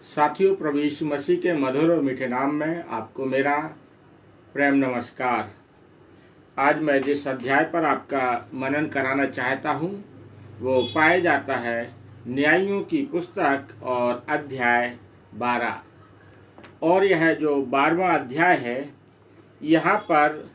साथियों, प्रभु यीशु मसीह के मधुर और मीठे नाम में आपको मेरा प्रेम नमस्कार। आज मैं जिस अध्याय पर आपका मनन कराना चाहता हूँ वो पाया जाता है न्यायियों की पुस्तक और अध्याय 12। और यह जो 12वां अध्याय है, यहाँ पर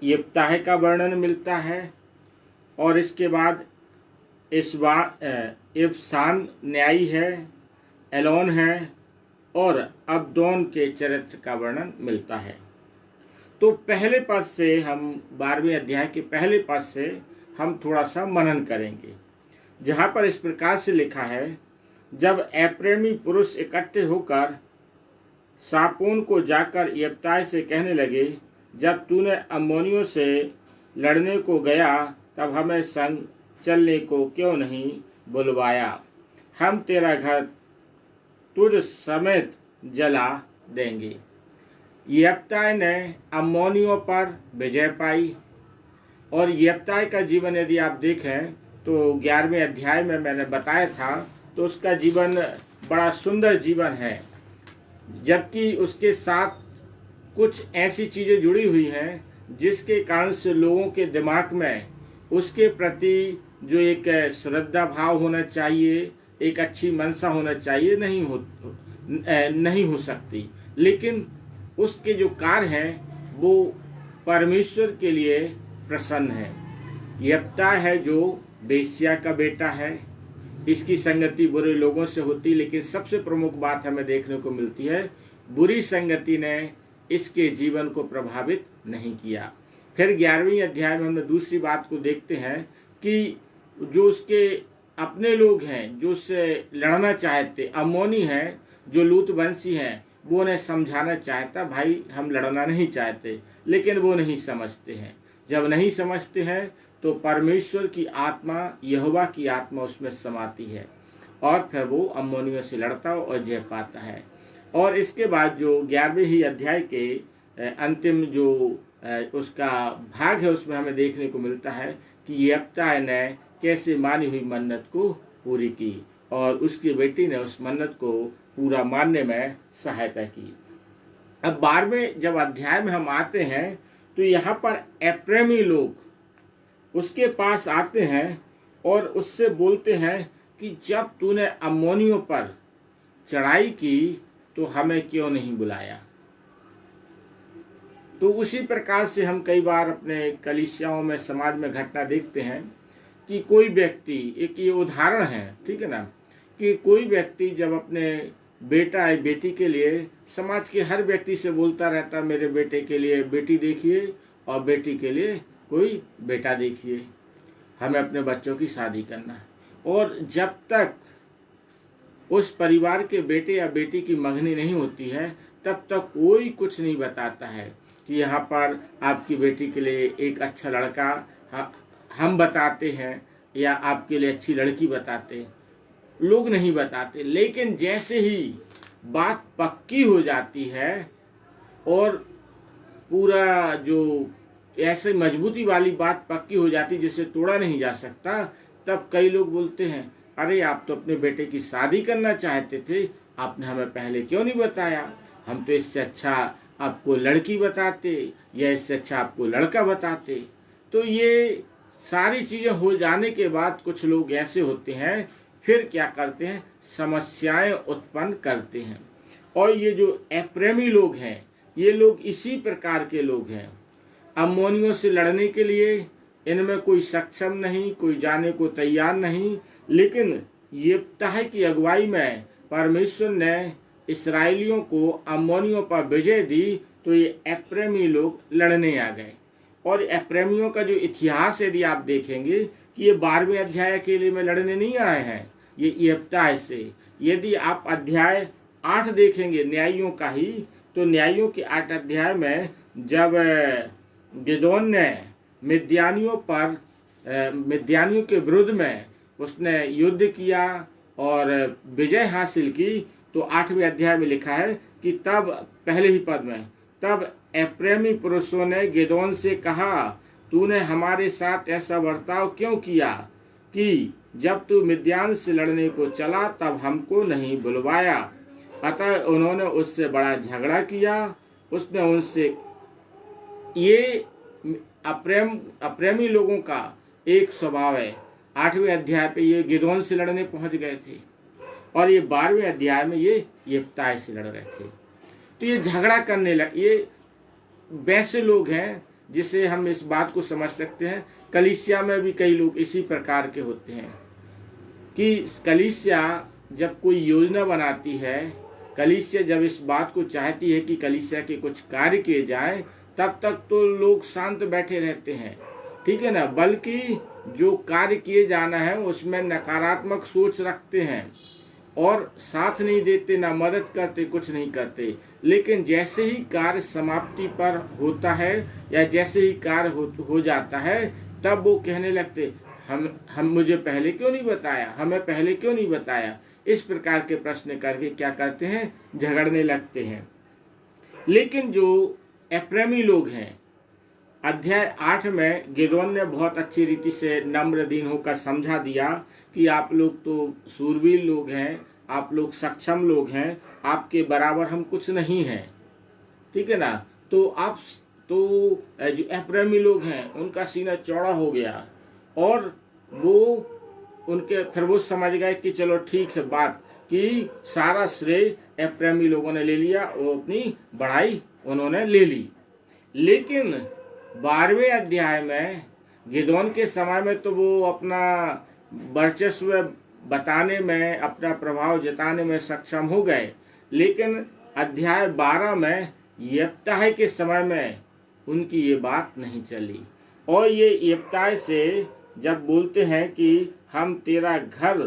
यिप्ताह का वर्णन मिलता है और इसके बाद इब्सान न्यायी है, एलोन है और अबदोन के चरित्र का वर्णन मिलता है। तो पहले पद से हम 12वें अध्याय के पहले पद से हम थोड़ा सा मनन करेंगे, जहाँ पर इस प्रकार से लिखा है, जब एप्रेमी पुरुष इकट्ठे होकर सापोन को जाकर यिप्ताह से कहने लगे, जब तूने अम्मोनियों से लड़ने को गया तब हमें संग चलने को क्यों नहीं बुलवाया, हम तेरा घर तुझ समेत जला देंगे। यिप्ताह ने अम्मोनियों पर विजय पाई और यिप्ताह का जीवन यदि आप देखें तो 11वें अध्याय में मैंने बताया था, तो उसका जीवन बड़ा सुंदर जीवन है, जबकि उसके साथ कुछ ऐसी चीज़ें जुड़ी हुई हैं जिसके कारण से लोगों के दिमाग में उसके प्रति जो एक श्रद्धा भाव होना चाहिए, एक अच्छी मनसा होना चाहिए, नहीं हो सकती। लेकिन उसके जो कार्य हैं वो परमेश्वर के लिए प्रसन्न है। यिप्ताह है जो बेस्या का बेटा है, इसकी संगति बुरे लोगों से होती, लेकिन सबसे प्रमुख बात हमें देखने को मिलती है, बुरी संगति ने इसके जीवन को प्रभावित नहीं किया। फिर 11वें अध्याय में हम दूसरी बात को देखते हैं कि जो उसके अपने लोग हैं, जो उससे लड़ना चाहते, अम्मोनी हैं, जो लूत वंशी हैं, वो उन्हें समझाना चाहता, भाई हम लड़ना नहीं चाहते, लेकिन वो नहीं समझते हैं। जब नहीं समझते हैं तो परमेश्वर की आत्मा, यहोवा की आत्मा उसमें समाती है और फिर वो अम्मोनियों से लड़ता और जय पाता है। और इसके बाद जो 11वें ही अध्याय के अंतिम जो उसका भाग है, उसमें हमें देखने को मिलता है कि यिप्ताह ने कैसे मानी हुई मन्नत को पूरी की और उसकी बेटी ने उस मन्नत को पूरा मानने में सहायता की। अब 12वें जब अध्याय में हम आते हैं तो यहाँ पर एप्रेमी लोग उसके पास आते हैं और उससे बोलते हैं कि जब तूने अम्मोनियों पर चढ़ाई की तो हमें क्यों नहीं बुलाया। तो उसी प्रकार से हम कई बार अपने कलीसियाओं में, समाज में घटना देखते हैं कि कोई व्यक्ति, एक ये उदाहरण है, ठीक है ना, कि कोई व्यक्ति जब अपने बेटा या बेटी के लिए समाज के हर व्यक्ति से बोलता रहता, मेरे बेटे के लिए बेटी देखिए और बेटी के लिए कोई बेटा देखिए, हमें अपने बच्चों की शादी करना है। और जब तक उस परिवार के बेटे या बेटी की मंगनी नहीं होती है तब तक कोई कुछ नहीं बताता है कि यहाँ पर आपकी बेटी के लिए एक अच्छा लड़का हम बताते हैं या आपके लिए अच्छी लड़की बताते हैं, लोग नहीं बताते। लेकिन जैसे ही बात पक्की हो जाती है और पूरा जो ऐसे मजबूती वाली बात पक्की हो जाती जिसे तोड़ा नहीं जा सकता, तब कई लोग बोलते हैं, अरे आप तो अपने बेटे की शादी करना चाहते थे, आपने हमें पहले क्यों नहीं बताया, हम तो इससे अच्छा आपको लड़की बताते या इससे अच्छा आपको लड़का बताते। तो ये सारी चीज़ें हो जाने के बाद कुछ लोग ऐसे होते हैं, फिर क्या करते हैं, समस्याएं उत्पन्न करते हैं। और ये जो एप्रेमी लोग हैं, ये लोग इसी प्रकार के लोग हैं। अम्मोनियों से लड़ने के लिए इनमें कोई सक्षम नहीं, कोई जाने को तैयार नहीं, लेकिन यिप्ताह की अगुवाई में परमेश्वर ने इस्राएलियों को अम्मोनियों पर विजय दी, तो ये एप्रेमी लोग लड़ने आ गए। और एप्रेमियों का जो इतिहास यदि आप देखेंगे कि ये 12वें अध्याय के लिए में लड़ने नहीं आए हैं, ये यिप्ताह से। यदि आप अध्याय 8 देखेंगे न्यायियों का ही, तो न्यायियों के 8 अध्याय में जब गिदोन ने मिद्यानियों के विरुद्ध में उसने युद्ध किया और विजय हासिल की, तो 8वें अध्याय में लिखा है कि तब पहले ही पद में, तब एप्रेमी पुरुषों ने गिदोन से कहा, तूने हमारे साथ ऐसा बर्ताव क्यों किया कि जब तू मिद्यान से लड़ने को चला तब हमको नहीं बुलवाया। अतः उन्होंने उससे बड़ा झगड़ा किया। उसने उनसे, ये अप्रेमी लोगों का एक स्वभाव है। 8वें अध्याय पे ये गिदोन से लड़ने पहुंच गए थे और ये 12वें अध्याय में ये यिप्ताह से लड़ रहे थे। तो ये झगड़ा करने लगे। ये वैसे लोग हैं जिसे हम इस बात को समझ सकते हैं, कलीसिया में भी कई लोग इसी प्रकार के होते हैं कि कलीसिया जब कोई योजना बनाती है, कलीसिया जब इस बात को चाहती है कि कलीसिया के कुछ कार्य किए जाएं, तब तक तो लोग शांत बैठे रहते हैं, ठीक है ना, बल्कि जो कार्य किए जाना है उसमें नकारात्मक सोच रखते हैं और साथ नहीं देते, ना मदद करते, कुछ नहीं करते। लेकिन जैसे ही कार्य समाप्ति पर होता है या जैसे ही कार्य हो जाता है, तब वो कहने लगते, हम मुझे पहले क्यों नहीं बताया, हमें पहले क्यों नहीं बताया। इस प्रकार के प्रश्न करके क्या करते हैं, झगड़ने लगते हैं। लेकिन जो एप्रेमी लोग हैं, अध्याय 8 में गिदोन ने बहुत अच्छी रीति से नम्र दीन होकर समझा दिया कि आप लोग तो सूरवीर लोग हैं, आप लोग सक्षम लोग हैं, आपके बराबर हम कुछ नहीं हैं, ठीक है ना। तो जो एप्रेमी लोग हैं उनका सीना चौड़ा हो गया और फिर वो समझ गए कि चलो ठीक है बात, कि सारा श्रेय एप्रेमी लोगों ने ले लिया, वो अपनी बढ़ाई उन्होंने ले ली। लेकिन 12वें अध्याय में गिदोन के समय में तो वो अपना वर्चस्व बताने में, अपना प्रभाव जताने में सक्षम हो गए। लेकिन अध्याय 12 में यिप्ताह के समय में उनकी ये बात नहीं चली। और ये यिप्ताह से जब बोलते हैं कि हम तेरा घर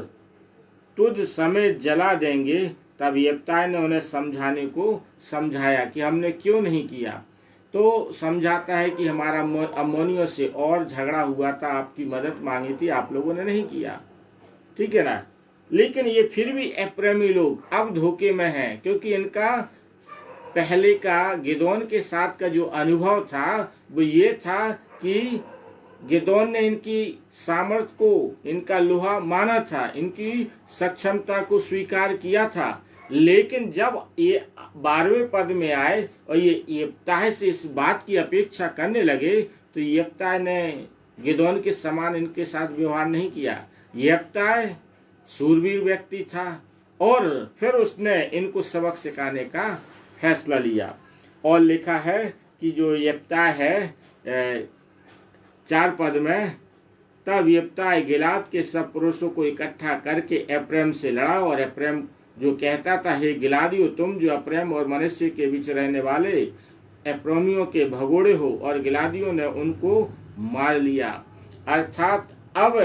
तुझ समेत जला देंगे, तब यिप्ताह ने उन्हें समझाने को समझाया कि हमने क्यों नहीं किया। तो समझाता है कि हमारा अम्मोनियों से और झगड़ा हुआ था, आपकी मदद मांगी थी, आप लोगों ने नहीं किया, ठीक है ना। लेकिन ये फिर भी एप्रेमी लोग अब धोखे में हैं, क्योंकि इनका पहले का गिदोन के साथ का जो अनुभव था वो ये था कि गिदोन ने इनकी सामर्थ्य को, इनका लोहा माना था, इनकी सक्षमता को स्वीकार किया था। लेकिन जब ये 12वें पद में आए और ये यिप्ताह से इस बात की अपेक्षा करने लगे, तो यिप्ताह ने गिदोन के समान इनके साथ व्यवहार नहीं किया। यिप्ताह सूरवीर व्यक्ति था और फिर उसने इनको सबक सिखाने का फैसला लिया। और लिखा है कि जो यिप्ताह है 4 पद में, तब यिप्ताह गिलाद के सब पुरुषों को इकट्ठा करके एप्रैम से लड़ा और एप्रैम जो कहता था, हे गिलादियों, तुम जो एप्रैम और मनश्शे के बीच रहने वाले एप्रोमियों के भगोड़े हो, और गिलादियों ने उनको मार लिया। अर्थात अब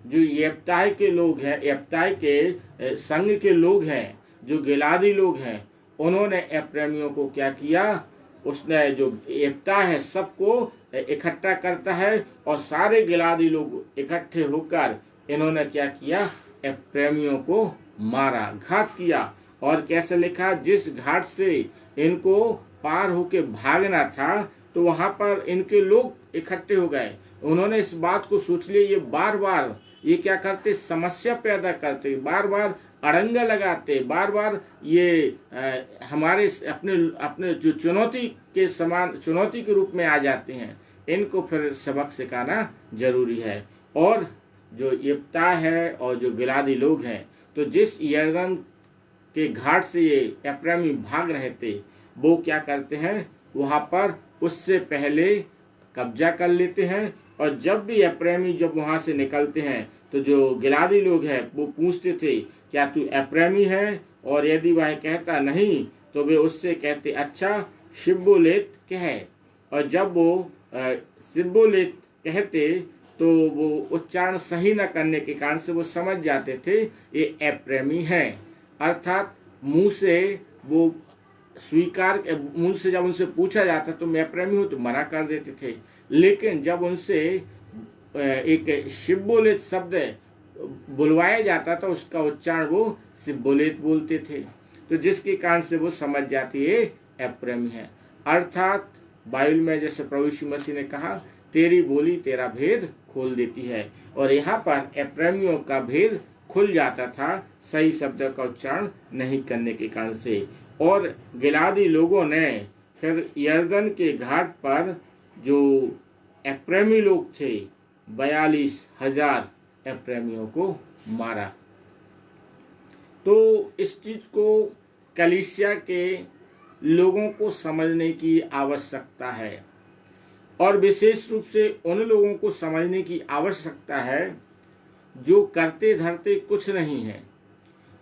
जो यिप्ताह के लोग हैं, यिप्ताह के संघ के लोग हैं, जो गिलादी लोग हैं, उन्होंने एप्रेमियों को क्या किया, उसने जो यिप्ताह है सबको इकट्ठा करता है और सारे गिलादी लोग इकट्ठे होकर इन्होंने क्या किया, एप्रेमियों को मारा, घात किया। और कैसे लिखा, जिस घाट से इनको पार होके भागना था, तो वहां पर इनके लोग इकट्ठे हो गए। उन्होंने इस बात को सोच लिया, ये बार बार ये क्या करते, समस्या पैदा करते, बार बार अड़ंगा लगाते, बार बार ये हमारे अपने जो चुनौती के समान, चुनौती के रूप में आ जाते हैं। इनको फिर सबक सिखाना जरूरी है। और जो यिप्ताह है और जो गिलादी लोग हैं, तो जिस यरदन के घाट से ये एप्रेमी भाग रहे थे, वो क्या करते हैं, वहां पर उससे पहले कब्जा कर लेते हैं। और जब भी एप्रेमी जब वहां से निकलते हैं, तो जो गिलादी लोग हैं वो पूछते थे, क्या तू एप्रेमी है? और यदि वह कहता नहीं, तो वे उससे कहते, अच्छा शिब्बोलेत कह। और जब वो शिब्बोलेत कहते, तो वो उच्चारण सही न करने के कारण से वो समझ जाते थे ये एप्रेमी है। अर्थात मुंह से वो स्वीकार, मुंह से जब उनसे पूछा जाता तो मैं एप्रेमी हूँ, तो मना कर देते थे। लेकिन जब उनसे एक शिब्बोलेत शब्द बुलवाया जाता था, उसका उच्चारण वो शिब्बोलेत बोलते थे, तो जिसके कारण से वो समझ जाती है एप्रेमी है। अर्थात बाइबल में जैसे प्रभु यीशु मसीह ने कहा, तेरी बोली तेरा भेद खोल देती है। और यहाँ पर एप्रैमियों का भेद खुल जाता था सही शब्द का उच्चारण नहीं करने के कारण से। और गिलादी लोगों ने फिर यर्दन के घाट पर जो एप्रैमी लोग थे 42,000 एप्रैमियों को मारा। तो इस चीज को कलीसिया के लोगों को समझने की आवश्यकता है, और विशेष रूप से उन लोगों को समझने की आवश्यकता है जो करते धरते कुछ नहीं है,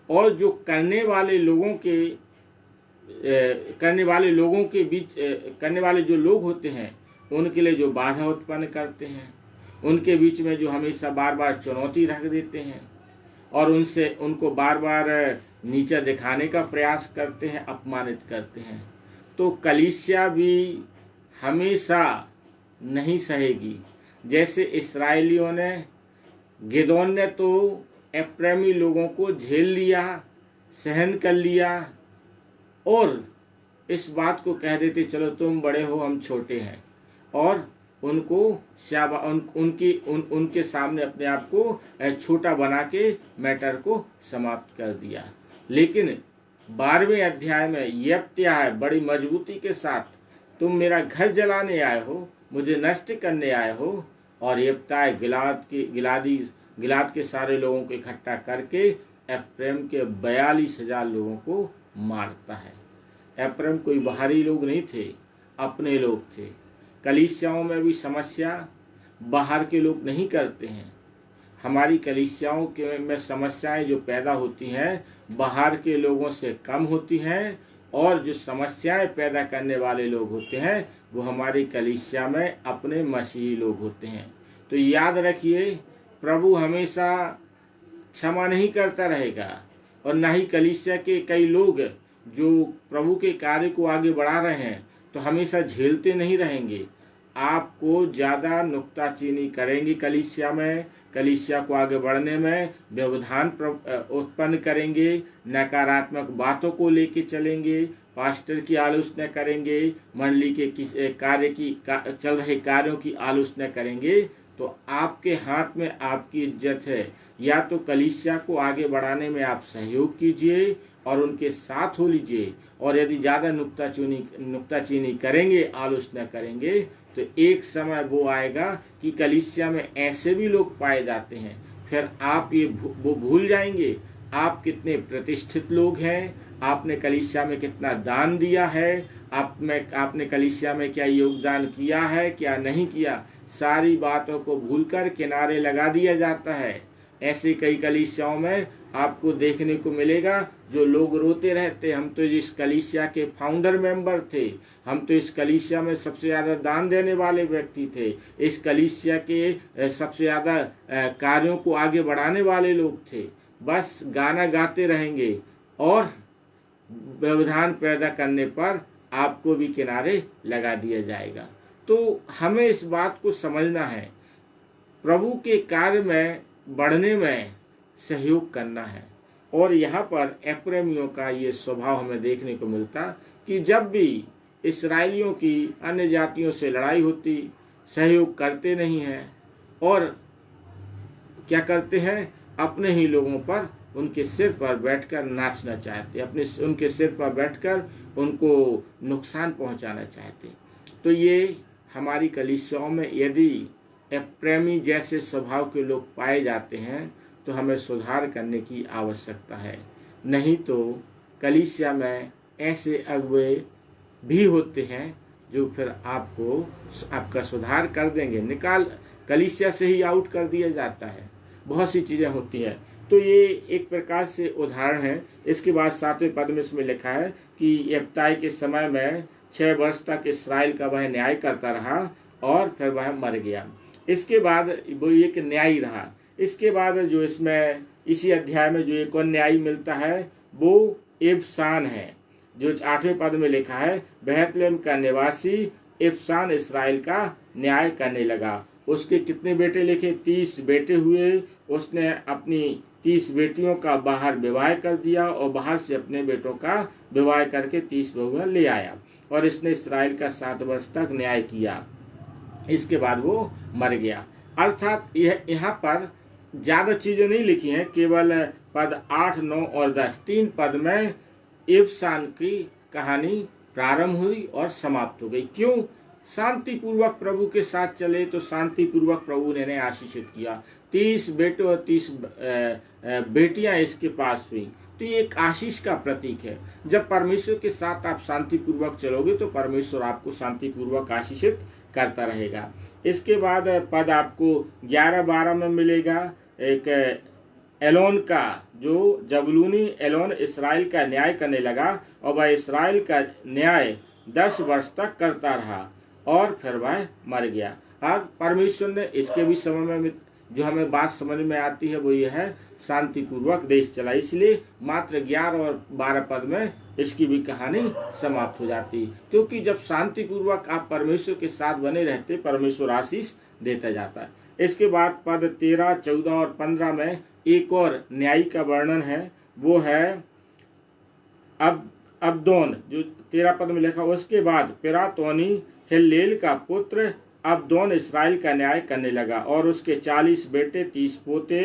और जो करने वाले लोगों के बीच करने वाले जो लोग होते हैं उनके लिए जो बाधा उत्पन्न करते हैं, उनके बीच में जो हमेशा बार बार चुनौती रख देते हैं और उनको बार बार नीचा दिखाने का प्रयास करते हैं, अपमानित करते हैं। तो कलीसिया भी हमेशा नहीं सहेगी। जैसे इस्राएलियों ने, गिदोन ने तो एप्रैमी लोगों को झेल लिया, सहन कर लिया और इस बात को कह देते चलो तुम बड़े हो हम छोटे हैं, और उनको उनके सामने अपने आप को छोटा बना के मैटर को समाप्त कर दिया। लेकिन 12वें अध्याय में यिप्तयाह है बड़ी मजबूती के साथ, तुम मेरा घर जलाने आए हो, मुझे नष्ट करने आए हो। और यिप्तयाह गिलाद के सारे लोगों को इकट्ठा करके एप्रैम के 42,000 लोगों को मारता है। एप्रैम कोई बाहरी लोग नहीं थे, अपने लोग थे। कलीसियाओं में भी समस्या बाहर के लोग नहीं करते हैं। हमारी कलीसियाओं में समस्याएं जो पैदा होती हैं बाहर के लोगों से कम होती हैं, और जो समस्याएं पैदा करने वाले लोग होते हैं वो हमारी कलीसिया में अपने मसीही लोग होते हैं। तो याद रखिए, प्रभु हमेशा क्षमा नहीं करता रहेगा, और ना ही कलीसिया के कई लोग जो प्रभु के कार्य को आगे बढ़ा रहे हैं तो हमेशा झेलते नहीं रहेंगे। आपको ज़्यादा नुक्ताचीनी करेंगे कलीसिया में, कलीसिया को आगे बढ़ने में व्यवधान उत्पन्न करेंगे, नकारात्मक बातों को लेके चलेंगे, पास्टर की आलोचना करेंगे, मंडली के चल रहे कार्यों की आलोचना करेंगे। तो आपके हाथ में आपकी इज्जत है। या तो कलीसिया को आगे बढ़ाने में आप सहयोग कीजिए और उनके साथ हो लीजिए, और यदि ज़्यादा नुक्ताचीनी करेंगे, आलोचना करेंगे, तो एक समय वो आएगा कि कलीसिया में ऐसे भी लोग पाए जाते हैं, फिर आप वो भूल जाएंगे आप कितने प्रतिष्ठित लोग हैं, आपने कलीसिया में कितना दान दिया है, आपने कलीसिया में क्या योगदान किया है, क्या नहीं किया। सारी बातों को भूलकर किनारे लगा दिया जाता है। ऐसे कई कलीसियाओं में आपको देखने को मिलेगा जो लोग रोते रहते, हम तो इस कलीसिया के फाउंडर मेंबर थे, हम तो इस कलीसिया में सबसे ज़्यादा दान देने वाले व्यक्ति थे, इस कलीसिया के सबसे ज़्यादा कार्यों को आगे बढ़ाने वाले लोग थे। बस गाना गाते रहेंगे और व्यवधान पैदा करने पर आपको भी किनारे लगा दिया जाएगा। तो हमें इस बात को समझना है, प्रभु के कार्य में बढ़ने में सहयोग करना है। और यहाँ पर एप्रैमियों का ये स्वभाव हमें देखने को मिलता कि जब भी इस्राएलियों की अन्य जातियों से लड़ाई होती, सहयोग करते नहीं हैं और क्या करते हैं, अपने ही लोगों पर उनके सिर पर बैठकर नाचना चाहते, उनके सिर पर बैठकर उनको नुकसान पहुंचाना चाहते। तो ये हमारी कलीसियाओं में यदि एप्रैमी जैसे स्वभाव के लोग पाए जाते हैं तो हमें सुधार करने की आवश्यकता है। नहीं तो कलीसिया में ऐसे अगुवे भी होते हैं जो फिर आपका सुधार कर देंगे, कलीसिया से ही आउट कर दिया जाता है। बहुत सी चीज़ें होती हैं। तो ये एक प्रकार से उदाहरण है। इसके बाद 7वें पद में इसमें लिखा है कि यिप्तयाह के समय में 6 वर्ष तक इस्राएल का वह न्याय करता रहा और फिर वह मर गया। इसके बाद वो एक न्यायी रहा। इसके बाद जो इसमें इसी अध्याय में जो एक और न्यायी मिलता है वो इबसान है, जो 8वें पद में लिखा है, बेथलेहम का निवासी इबसान इस्राएल का न्याय करने लगा। उसके कितने बेटे लिखे? 30 बेटे हुए। उसने अपनी 30 बेटियों का बाहर विवाह कर दिया और बाहर से अपने बेटों का विवाह करके 30 बहुएं ले आया, और इसने इस्राएल का 7 वर्ष तक न्याय किया। इसके बाद वो मर गया। अर्थात यह यहाँ पर ज़्यादा चीज़ें नहीं लिखी हैं, केवल पद 8, 9 और 10 3 पद में इब्सान की कहानी प्रारंभ हुई और समाप्त हो गई। क्यों? शांतिपूर्वक प्रभु के साथ चले तो शांतिपूर्वक प्रभु ने आशीषित किया। 30 बेटे और 30 बेटियां इसके पास हुई, तो ये एक आशीष का प्रतीक है। जब परमेश्वर के साथ आप शांतिपूर्वक चलोगे तो परमेश्वर आपको शांतिपूर्वक आशीषित करता रहेगा। इसके बाद पद आपको 11-12 में मिलेगा। एक एलोन का, जो जबलूनी एलोन इस्राएल का न्याय करने लगा और वह इस्राएल का न्याय 10 वर्ष तक करता रहा और फिर वह मर गया। अब परमेश्वर ने इसके भी समय में जो हमें बात समझ में आती है वो ये है, शांतिपूर्वक देश चला, इसलिए मात्र 11 और 12 पद में इसकी भी कहानी समाप्त हो जाती। क्योंकि जब शांतिपूर्वक आप परमेश्वर के साथ बने रहते, परमेश्वर आशीष देता जाता है। इसके बाद पद 13, 14 और 15 में एक और न्यायी का वर्णन है, वो है अब्दोन, जो 13 पद में लिखा। उसके बाद पिरातोनी हिल्लेल का पुत्र अब्दोन इस्राएल का न्याय करने लगा और उसके 40 बेटे 30 पोते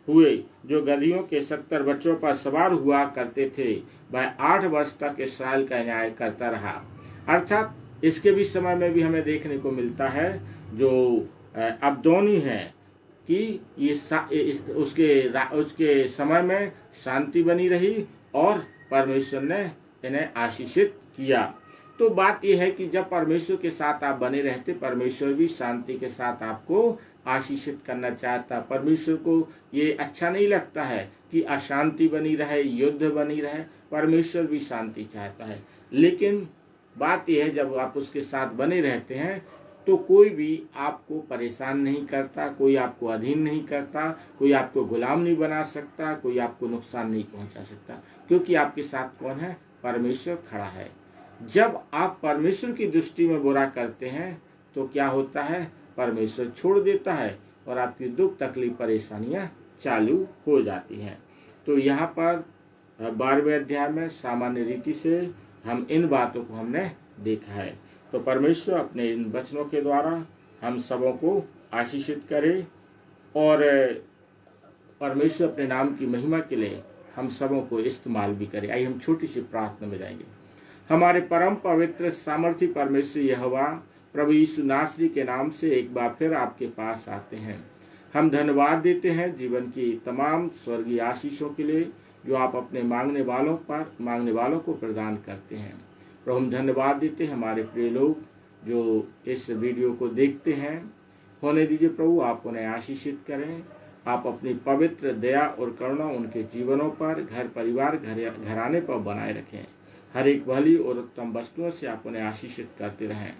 हुए, जो गधियों के 70 बच्चों पर सवार हुआ करते थे। वह 8 वर्ष तक इस्राएल का न्याय करता रहा। अर्थात इसके भी समय में भी हमें देखने को मिलता है जो अब्दोनी है कि ये उसके समय में शांति बनी रही और परमेश्वर ने इन्हें आशीषित किया। तो बात यह है कि जब परमेश्वर के साथ आप बने रहते, परमेश्वर भी शांति के साथ आपको आशीषित करना चाहता। परमेश्वर को ये अच्छा नहीं लगता है कि अशांति बनी रहे, युद्ध बनी रहे। परमेश्वर भी शांति चाहता है। लेकिन बात यह है, जब आप उसके साथ बने रहते हैं तो कोई भी आपको परेशान नहीं करता, कोई आपको अधीन नहीं करता, कोई आपको गुलाम नहीं बना सकता, कोई आपको नुकसान नहीं पहुंचा सकता, क्योंकि आपके साथ कौन है? परमेश्वर खड़ा है। जब आप परमेश्वर की दृष्टि में बुरा करते हैं तो क्या होता है? परमेश्वर छोड़ देता है और आपकी दुख तकलीफ परेशानियां चालू हो जाती हैं। तो यहाँ पर 12वें अध्याय में सामान्य रीति से हम इन बातों को हमने देखा है। तो परमेश्वर अपने इन वचनों के द्वारा हम सबों को आशीषित करे और परमेश्वर अपने नाम की महिमा के लिए हम सबों को इस्तेमाल भी करे। आइए हम छोटी सी प्रार्थना में जाएंगे। हमारे परम पवित्र सामर्थी परमेश्वर यहोवा, प्रभु यीशु नासरी के नाम से एक बार फिर आपके पास आते हैं। हम धन्यवाद देते हैं जीवन की तमाम स्वर्गीय आशीषों के लिए जो आप अपने मांगने वालों को प्रदान करते हैं। प्रभु हम धन्यवाद देते हैं हमारे प्रिय लोग जो इस वीडियो को देखते हैं। होने दीजिए प्रभु, आप उन्हें आशीषित करें। आप अपनी पवित्र दया और करुणा उनके जीवनों पर, घर परिवार, घराने पर बनाए रखें। हर एक भली और उत्तम वस्तुओं से आप उन्हें आशीषित करते रहें।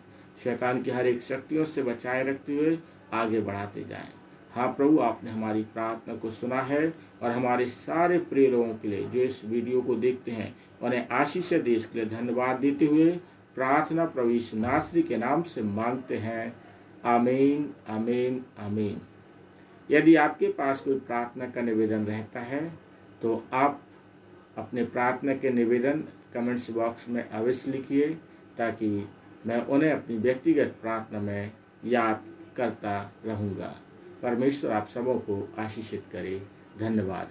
शैतान की हर एक शक्तियों से बचाए रखते हुए आगे बढ़ाते जाएं। हाँ प्रभु, आपने हमारी प्रार्थना को सुना है और हमारे सारे प्रिय लोगों के लिए जो इस वीडियो को देखते हैं उन्हें आशीष दे, इसके लिए धन्यवाद देते हुए प्रार्थना प्रभु यीशु नासरी के नाम से मांगते हैं। आमीन, आमीन, आमीन। यदि आपके पास कोई प्रार्थना का निवेदन रहता है तो आप अपने प्रार्थना के निवेदन कमेंट्स बॉक्स में अवश्य लिखिए ताकि मैं उन्हें अपनी व्यक्तिगत प्रार्थना में याद करता रहूँगा। परमेश्वर आप सबों को आशीषित करे। धन्यवाद।